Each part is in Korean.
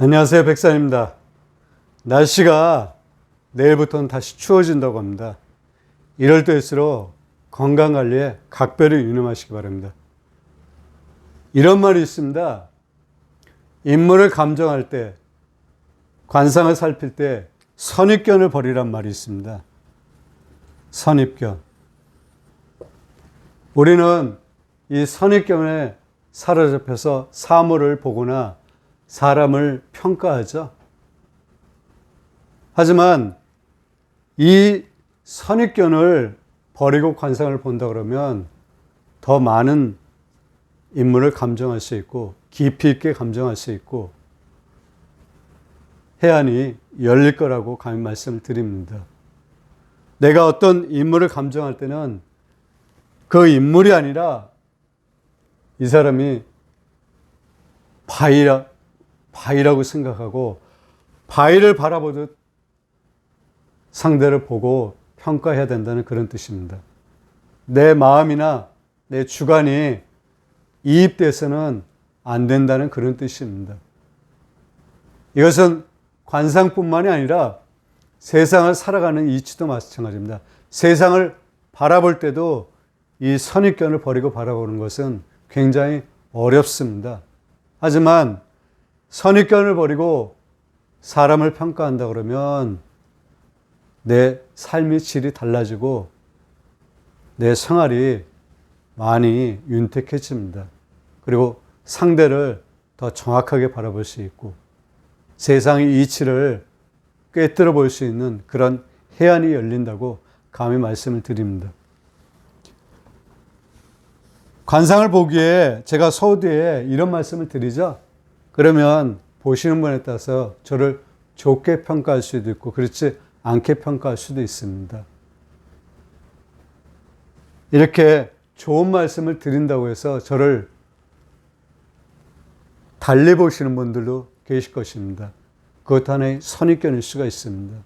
안녕하세요, 백산입니다. 날씨가 내일부터는 다시 추워진다고 합니다. 이럴 때일수록 건강관리에 각별히 유념하시기 바랍니다. 이런 말이 있습니다. 인물을 감정할 때, 관상을 살필 때 선입견을 버리란 말이 있습니다. 선입견. 우리는 이 선입견에 사로잡혀서 사물을 보거나 사람을 평가하죠. 하지만 이 선입견을 버리고 관상을 본다 그러면 더 많은 인물을 감정할 수 있고 깊이 있게 감정할 수 있고 해안이 열릴 거라고 감히 말씀을 드립니다. 내가 어떤 인물을 감정할 때는 그 인물이 아니라 이 사람이 바위라고 생각하고 바위를 바라보듯 상대를 보고 평가해야 된다는 그런 뜻입니다. 내 마음이나 내 주관이 이입돼서는 안 된다는 그런 뜻입니다. 이것은 관상뿐만이 아니라 세상을 살아가는 이치도 마찬가지입니다. 세상을 바라볼 때도 이 선입견을 버리고 바라보는 것은 굉장히 어렵습니다. 하지만 선입견을 버리고 사람을 평가한다 그러면 내 삶의 질이 달라지고 내 생활이 많이 윤택해집니다. 그리고 상대를 더 정확하게 바라볼 수 있고 세상의 이치를 꿰뚫어 볼 수 있는 그런 해안이 열린다고 감히 말씀을 드립니다. 관상을 보기에 제가 서두에 이런 말씀을 드리죠. 그러면 보시는 분에 따라서 저를 좋게 평가할 수도 있고 그렇지 않게 평가할 수도 있습니다. 이렇게 좋은 말씀을 드린다고 해서 저를 달리 보시는 분들도 계실 것입니다. 그것 하나의 선입견일 수가 있습니다.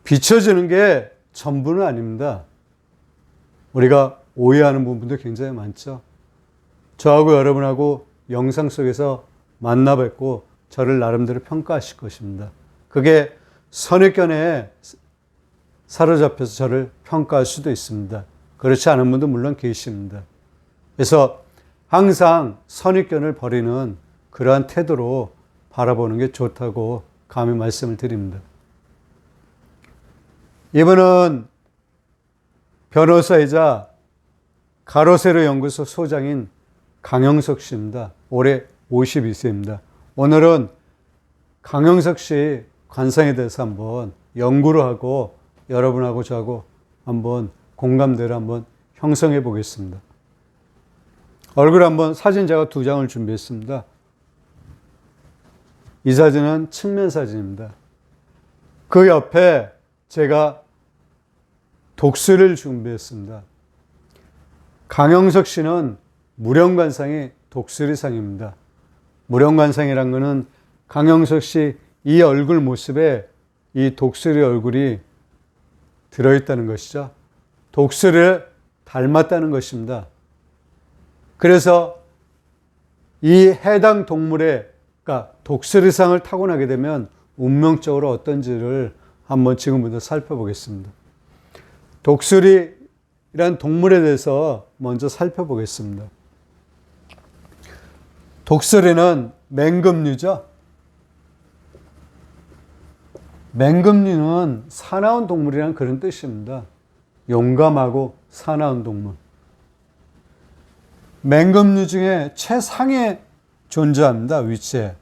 비춰지는 게 전부는 아닙니다. 우리가 오해하는 부분도 굉장히 많죠. 저하고 여러분하고 영상 속에서 만나 뵙고 저를 나름대로 평가하실 것입니다. 그게 선입견에 사로잡혀서 저를 평가할 수도 있습니다. 그렇지 않은 분도 물론 계십니다. 그래서 항상 선입견을 버리는 그러한 태도로 바라보는 게 좋다고 감히 말씀을 드립니다. 이분은 변호사이자 가로세로 연구소 소장인 강영석 씨입니다. 올해 52세입니다. 오늘은 강영석 씨 관상에 대해서 한번 연구를 하고 여러분하고 저하고 한번 공감대를 한번 형성해 보겠습니다. 얼굴 한번 사진 제가 2장을 준비했습니다. 이 사진은 측면 사진입니다. 그 옆에 제가 독수리를 준비했습니다. 강영석 씨는 무령관상이 독수리상입니다. 무령관상이란 것은 강영석 씨 이 얼굴 모습에 이 독수리 얼굴이 들어있다는 것이죠. 독수리를 닮았다는 것입니다. 그래서 이 해당 동물의 그러니까 독수리상을 타고나게 되면 운명적으로 어떤지를 한번 지금부터 살펴보겠습니다. 독수리란 동물에 대해서 먼저 살펴보겠습니다. 독수리는 맹금류죠. 맹금류는 사나운 동물이라는 그런 뜻입니다. 용감하고 사나운 동물. 맹금류 중에 최상에 존재합니다. 위치에.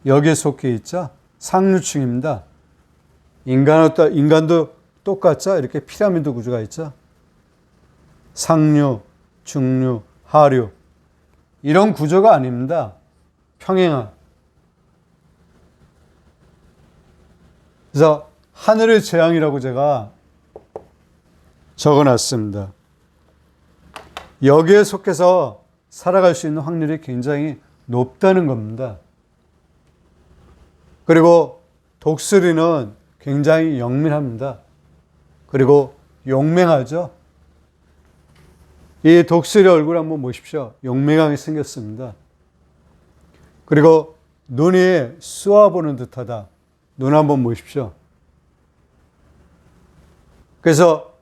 여기에 속해 있죠. 상류층입니다. 인간도 똑같죠. 이렇게 피라미드 구조가 있죠. 상류, 중류, 하류. 이런 구조가 아닙니다. 평행한. 그래서 하늘의 재앙이라고 제가 적어놨습니다. 여기에 속해서 살아갈 수 있는 확률이 굉장히 높다는 겁니다. 그리고 독수리는 굉장히 영민합니다. 그리고 용맹하죠. 이 독수리 얼굴 한번 보십시오. 용맹하게 생겼습니다. 그리고 눈이 쏘아보는 듯하다. 눈 한번 보십시오. 그래서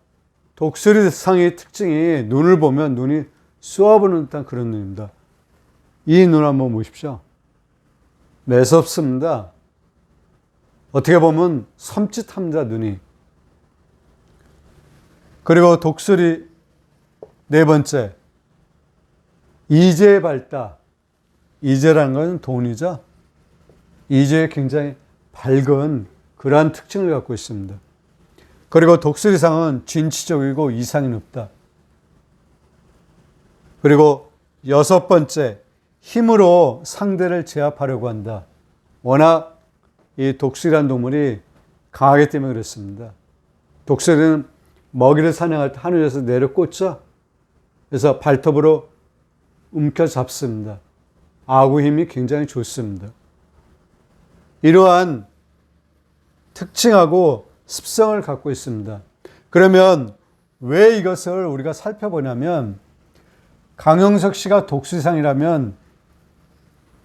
독수리상의 특징이 눈을 보면 눈이 쏘아보는 듯한 그런 눈입니다. 이 눈 한번 보십시오. 매섭습니다. 어떻게 보면 섬찟합니다, 눈이. 그리고 독수리 네 번째, 이제 밝다. 이제라는 것은 돈이죠. 이제에 굉장히 밝은 그러한 특징을 갖고 있습니다. 그리고 독수리상은 진취적이고 이상이 높다. 그리고 여섯 번째, 힘으로 상대를 제압하려고 한다. 워낙 이 독수리라는 동물이 강하기 때문에 그렇습니다. 독수리는 먹이를 사냥할 때 하늘에서 내려 꽂죠. 그래서 발톱으로 움켜잡습니다. 아구 힘이 굉장히 좋습니다. 이러한 특징하고 습성을 갖고 있습니다. 그러면 왜 이것을 우리가 살펴보냐면 강영석 씨가 독수리상이라면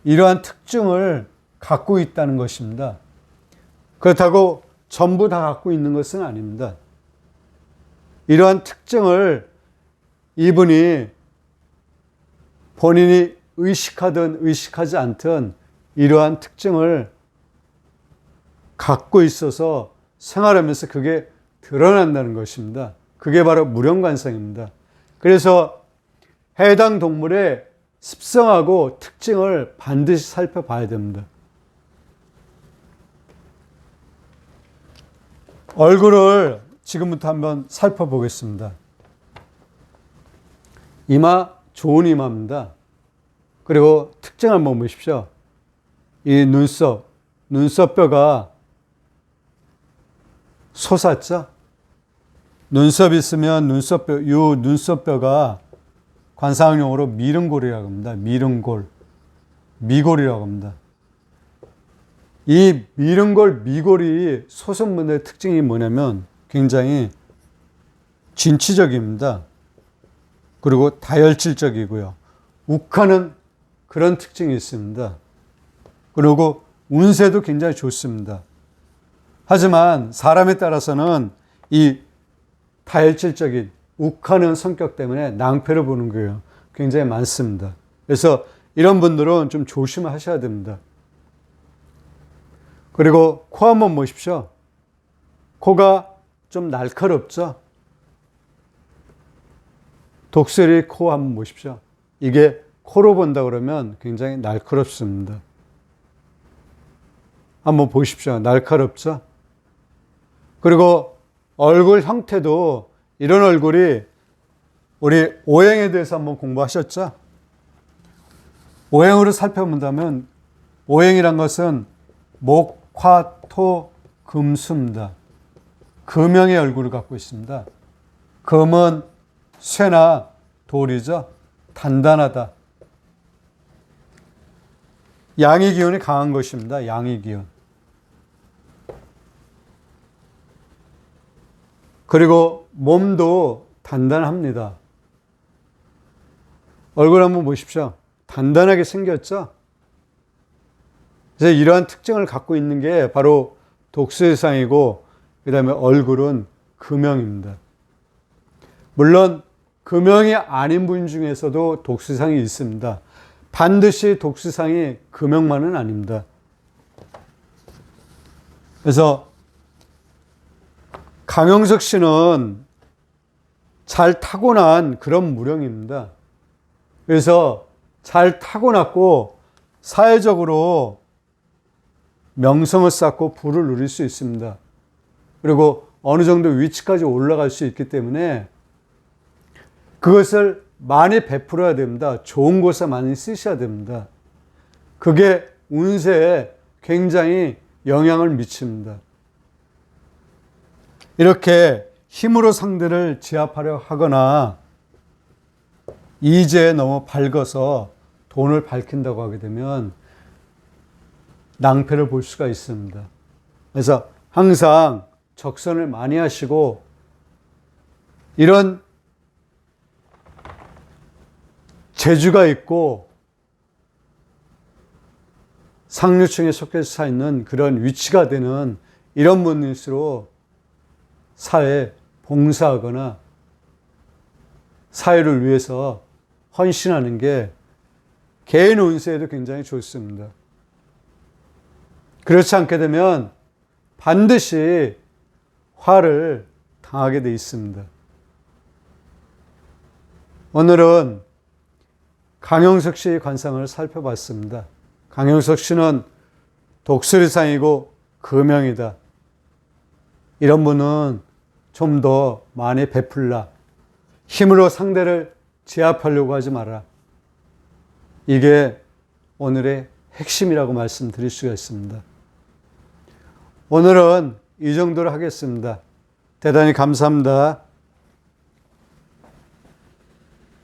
이러한 특징을 갖고 있다는 것입니다. 그렇다고 전부 다 갖고 있는 것은 아닙니다. 이러한 특징을 이분이 본인이 의식하든 의식하지 않든 이러한 특징을 갖고 있어서 생활하면서 그게 드러난다는 것입니다. 그게 바로 무령관상입니다. 그래서 해당 동물의 습성하고 특징을 반드시 살펴봐야 됩니다. 얼굴을 지금부터 한번 살펴보겠습니다. 이마, 좋은 이마입니다. 그리고 특징 한번 보십시오. 이 눈썹뼈가 솟았죠? 눈썹이 있으면 눈썹뼈가 관상용어로 미릉골이라고 합니다. 미골이라고 합니다. 이 미골이 솟은 분의 특징이 뭐냐면 굉장히 진취적입니다. 그리고 다혈질적이고요. 욱하는 그런 특징이 있습니다. 그리고 운세도 굉장히 좋습니다. 하지만 사람에 따라서는 이 다혈질적인 욱하는 성격 때문에 낭패를 보는 거예요. 굉장히 많습니다. 그래서 이런 분들은 좀 조심하셔야 됩니다. 그리고 코 한번 보십시오. 코가 좀 날카롭죠? 독수리 코 한번 보십시오. 이게 코로 본다 그러면 굉장히 날카롭습니다. 한번 보십시오. 날카롭죠? 그리고 얼굴 형태도 이런 얼굴이 우리 오행에 대해서 한번 공부하셨죠? 오행으로 살펴본다면 오행이란 것은 목, 화, 토, 금, 수입니다. 금형의 얼굴을 갖고 있습니다. 금은 쇠나 돌이죠. 단단하다. 양의 기운이 강한 것입니다. 양의 기운. 그리고 몸도 단단합니다. 얼굴 한번 보십시오. 단단하게 생겼죠? 그래서 이러한 특징을 갖고 있는 게 바로 독수리상이고, 그 다음에 얼굴은 금형입니다. 물론 금형이 아닌 분 중에서도 독수리상이 있습니다. 반드시 독수리상이 금형만은 아닙니다. 그래서 강영석 씨는 잘 타고난 그런 무령입니다. 그래서 잘 타고났고 사회적으로 명성을 쌓고 부를 누릴 수 있습니다. 그리고 어느 정도 위치까지 올라갈 수 있기 때문에 그것을 많이 베풀어야 됩니다. 좋은 곳에 많이 쓰셔야 됩니다. 그게 운세에 굉장히 영향을 미칩니다. 이렇게 힘으로 상대를 제압하려 하거나 이제에 너무 밝아서 돈을 밝힌다고 하게 되면 낭패를 볼 수가 있습니다. 그래서 항상 적선을 많이 하시고 이런 재주가 있고 상류층에 속해서 있는 그런 위치가 되는 이런 분일수록 사회에 봉사하거나 사회를 위해서 헌신하는 게 개인 운세에도 굉장히 좋습니다. 그렇지 않게 되면 반드시 화를 당하게 돼 있습니다. 오늘은 강용석 씨의 관상을 살펴봤습니다. 강용석 씨는 독수리상이고 금형이다. 이런 분은 좀 더 많이 베풀라. 힘으로 상대를 제압하려고 하지 마라. 이게 오늘의 핵심이라고 말씀드릴 수가 있습니다. 오늘은 이 정도로 하겠습니다. 대단히 감사합니다.